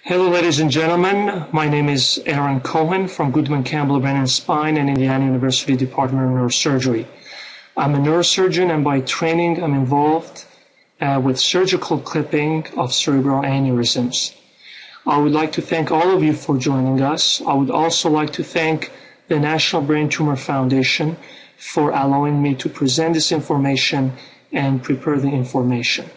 Hello, ladies and gentlemen. My name is Aaron Cohen from Goodman Campbell Brain and Spine and Indiana University Department of Neurosurgery. I'm a neurosurgeon, and by training, I'm involved with surgical clipping of cerebral aneurysms. I would like to thank all of you for joining us. I would also like to thank the National Brain Tumor Foundation for allowing me to present this information and prepare the information.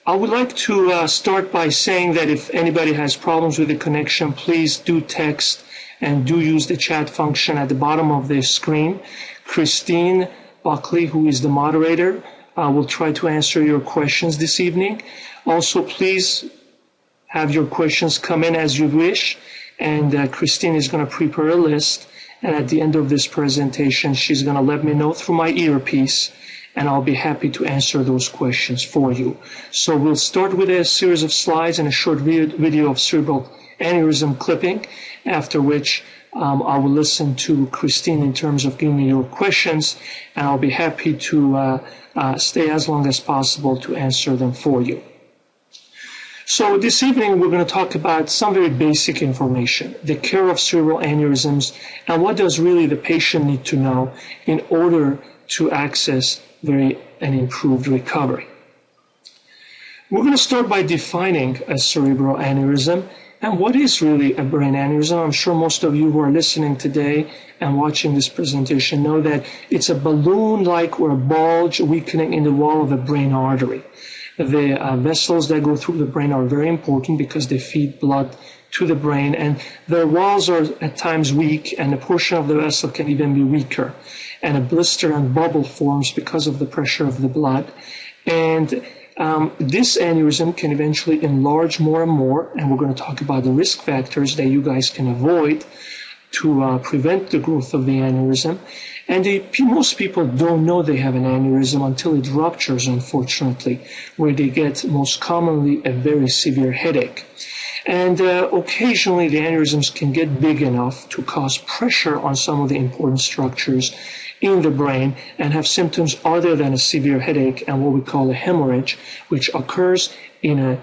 I would like to start by saying that if anybody has problems with the connection, please do text and do use the chat function at the bottom of the screen. Christine Buckley, who is the moderator, will try to answer your questions this evening. Also, please have your questions come in as you wish, and Christine is going to prepare a list, and at the end of this presentation, she's going to let me know through my earpiece, and I'll be happy to answer those questions for you. So we'll start with a series of slides and a short video of cerebral aneurysm clipping, after which I will listen to Christine in terms of giving me your questions, and I'll be happy to stay as long as possible to answer them for you. So this evening we're going to talk about some very basic information, the care of cerebral aneurysms, and what does really the patient need to know in order to access an improved recovery. We're going to start by defining a cerebral aneurysm and what is really a brain aneurysm. I'm sure most of you who are listening today and watching this presentation know that it's a balloon-like or a bulge weakening in the wall of a brain artery. The vessels that go through the brain are very important because they feed blood to the brain, and their walls are at times weak, and a portion of the vessel can even be weaker. And a blister and bubble forms because of the pressure of the blood. And this aneurysm can eventually enlarge more and more, and we're going to talk about the risk factors that you guys can avoid to prevent the growth of the aneurysm. And most people don't know they have an aneurysm until it ruptures, unfortunately, where they get most commonly a very severe headache. And occasionally the aneurysms can get big enough to cause pressure on some of the important structures in the brain and have symptoms other than a severe headache and what we call a hemorrhage, which occurs in an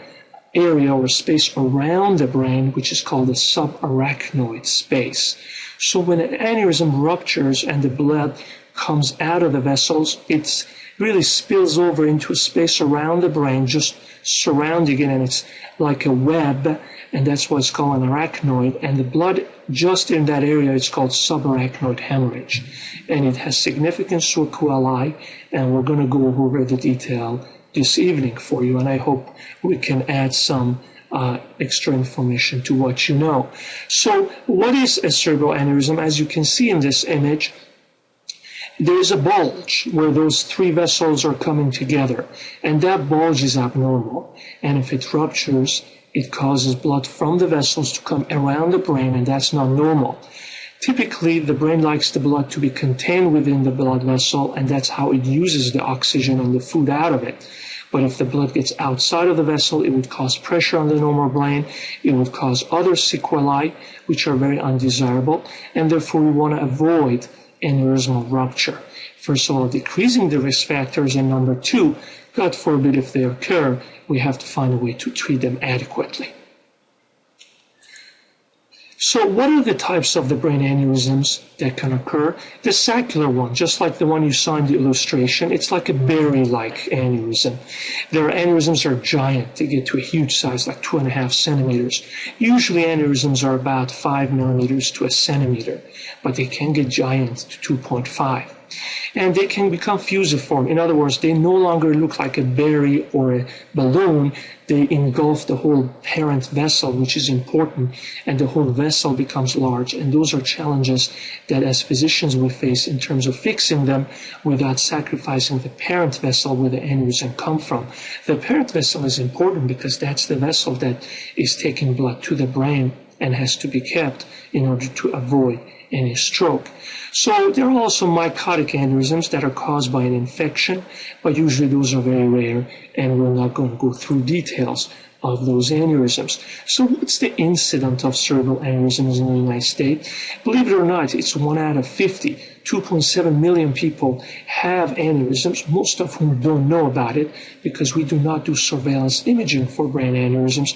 area or space around the brain, which is called the subarachnoid space. So when an aneurysm ruptures and the blood comes out of the vessels, it really spills over into a space around the brain, just surrounding it, and it's like a web, and that's what's called an arachnoid. And the blood just in that area is called subarachnoid hemorrhage, and it has significant sequelae, and we're going to go over the detail this evening for you, and I hope we can add some extra information to what you know. So what is a cerebral aneurysm? As you can see in this image, there is a bulge where those three vessels are coming together, and that bulge is abnormal. And if it ruptures, it causes blood from the vessels to come around the brain, and that's not normal. Typically, the brain likes the blood to be contained within the blood vessel, and that's how it uses the oxygen and the food out of it. But if the blood gets outside of the vessel, it would cause pressure on the normal brain. It would cause other sequelae, which are very undesirable, and therefore we want to avoid aneurysmal rupture. First of all, decreasing the risk factors, and number two, God forbid if they occur, we have to find a way to treat them adequately. So what are the types of the brain aneurysms that can occur? The saccular one, just like the one you saw in the illustration, it's like a berry-like aneurysm. Their aneurysms are giant. They get to a huge size, like 2.5 centimeters. Usually aneurysms are about 5 millimeters to a centimeter, but they can get giant to 2.5. And they can become fusiform. In other words, they no longer look like a berry or a balloon. They engulf the whole parent vessel, which is important, and the whole vessel becomes large. And those are challenges that as physicians we face in terms of fixing them without sacrificing the parent vessel where the aneurysm comes from. The parent vessel is important because that's the vessel that is taking blood to the brain and has to be kept in order to avoid any stroke. So there are also mycotic aneurysms that are caused by an infection, but usually those are very rare, and we're not going to go through details of those aneurysms. So what's the incidence of cerebral aneurysms in the United States? Believe it or not, it's 1 out of 50. 2.7 million people have aneurysms, most of whom don't know about it because we do not do surveillance imaging for brain aneurysms.